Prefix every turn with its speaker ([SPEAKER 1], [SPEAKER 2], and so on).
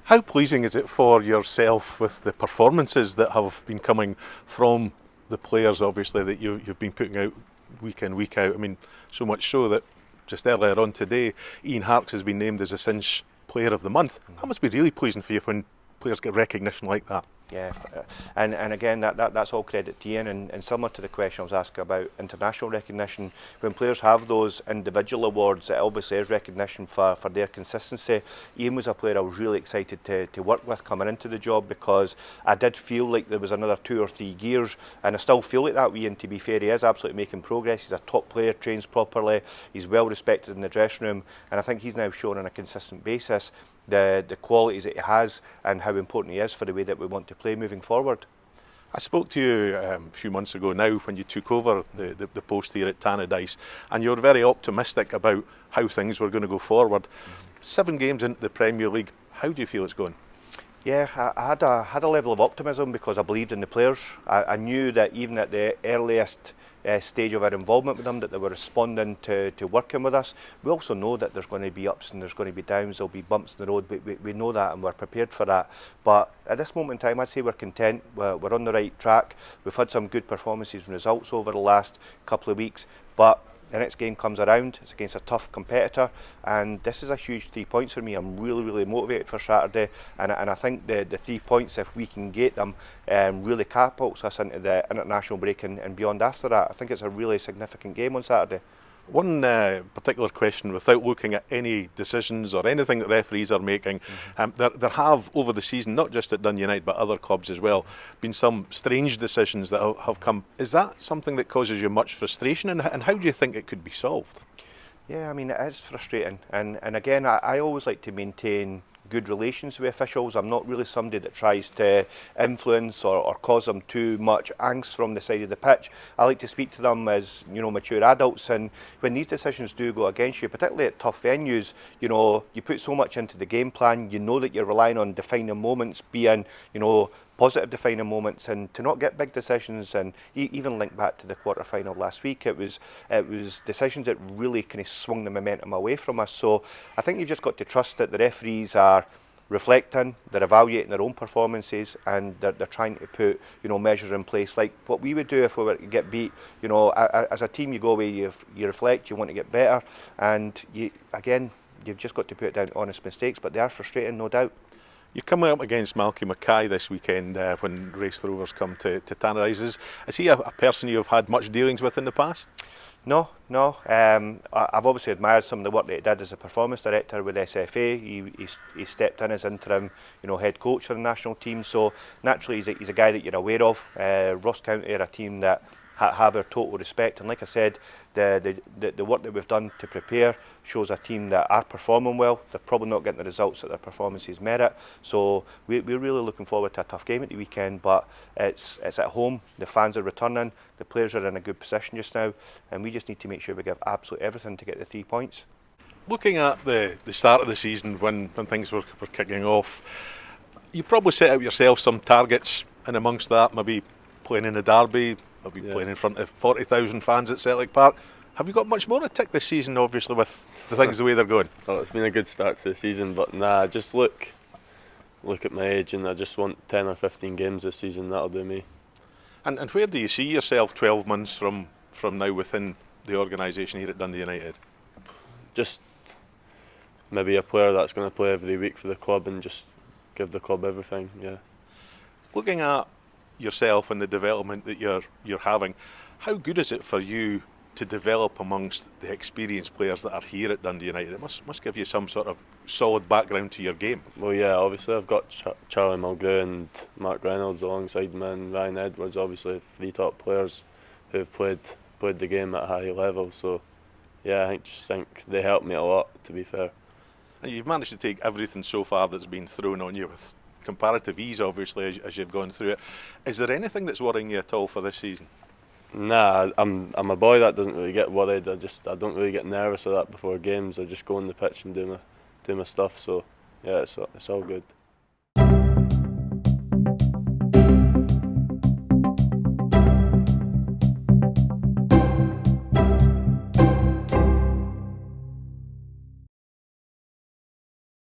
[SPEAKER 1] How pleasing is it for yourself with the performances that have been coming from the players, obviously, that you've been putting out week in, week out? I mean, so much so that just earlier on today, Ian Harkes has been named as a Cinch Player of the Month. That must be really pleasing for you when players get recognition like that.
[SPEAKER 2] Yeah, and again, that's all credit to Ian, and similar to the question I was asking about international recognition, when players have those individual awards, it obviously is recognition for their consistency. Ian was a player I was really excited to work with coming into the job, because I did feel like there was another 2 or 3 gears, and I still feel like that with Ian, to be fair. He is absolutely making progress. He's a top player, trains properly, he's well respected in the dressing room, and I think he's now shown on a consistent basis the qualities that he has and how important he is for the way that we want to play moving forward.
[SPEAKER 1] I spoke to you a few months ago now when you took over the post here at Tannadice, and you were very optimistic about how things were going to go forward. 7 games into the Premier League, how do you feel it's going?
[SPEAKER 2] Yeah, I had a level of optimism because I believed in the players. I knew that even at the earliest stage of our involvement with them, that they were responding to working with us. We also know that there's going to be ups and there's going to be downs, there'll be bumps in the road. We know that, and we're prepared for that. But at this moment in time, I'd say we're content. We're on the right track. We've had some good performances and results over the last couple of weeks, but the next game comes around, it's against a tough competitor, and this is a huge 3 points for me. I'm really motivated for Saturday, and I think the 3 points, if we can get them, really catapults us into the international break and beyond after that. I think it's a really significant game on Saturday.
[SPEAKER 1] One particular question, without looking at any decisions or anything that referees are making, there have over the season, not just at Dundee United but other clubs as well, been some strange decisions that have come. Is that something that causes you much frustration, and how do you think it could be solved?
[SPEAKER 2] Yeah, I mean, it is frustrating, and again, I always like to maintain good relations with officials. I'm not really somebody that tries to influence or cause them too much angst from the side of the pitch. I like to speak to them as, you know, mature adults, and when these decisions do go against you, particularly at tough venues, you know, you put so much into the game plan, you know that you're relying on defining moments being, you know, positive defining moments, and to not get big decisions, and even link back to the quarter-final last week, it was decisions that really kind of swung the momentum away from us. So I think you've just got to trust that the referees are reflecting, they're evaluating their own performances, and they're trying to put, you know, measures in place like what we would do if we were to get beat. You know, as a team, you go away, you reflect, you want to get better, and you've just got to put down honest mistakes, but they are frustrating, no doubt.
[SPEAKER 1] You're coming up against Malky Mackay this weekend when Race Rovers come to Tannadice. Is he a person you've had much dealings with in the past?
[SPEAKER 2] No. I've obviously admired some of the work that he did as a performance director with SFA. He stepped in as interim, you know, head coach for the national team. So naturally, he's a guy that you're aware of. Ross County are a team that have our total respect, and like I said, the work that we've done to prepare shows a team that are performing well. They're probably not getting the results that their performances merit, so we're really looking forward to a tough game at the weekend, but it's at home, the fans are returning, the players are in a good position just now, and we just need to make sure we give absolutely everything to get the 3 points.
[SPEAKER 1] Looking at the start of the season when things were kicking off, you probably set out yourself some targets, and amongst that maybe playing in the derby, maybe playing in front of 40,000 fans at Celtic Park. Have you got much more to tick this season, obviously, with the things the way they're going?
[SPEAKER 3] Well, it's been a good start to the season, but nah, just look at my age, and I just want 10 or 15 games this season. That'll do me.
[SPEAKER 1] And where do you see yourself 12 months from now within the organisation here at Dundee United?
[SPEAKER 3] Just maybe a player that's going to play every week for the club and just give the club everything. Yeah.
[SPEAKER 1] Looking at yourself and the development that you're having, how good is it for you to develop amongst the experienced players that are here at Dundee United? It must give you some sort of solid background to your game.
[SPEAKER 3] Well, yeah, obviously I've got Charlie Mulgrew and Mark Reynolds alongside me, and Ryan Edwards, obviously 3 top players who've played the game at a high level. So yeah, I just think they helped me a lot, to be fair.
[SPEAKER 1] And you've managed to take everything so far that's been thrown on you with comparative ease, obviously, as you've gone through it. Is there anything that's worrying you at all for this season?
[SPEAKER 3] Nah, I'm a boy that doesn't really get worried. I don't really get nervous of that before games. I just go on the pitch and do my stuff. So yeah, it's all good.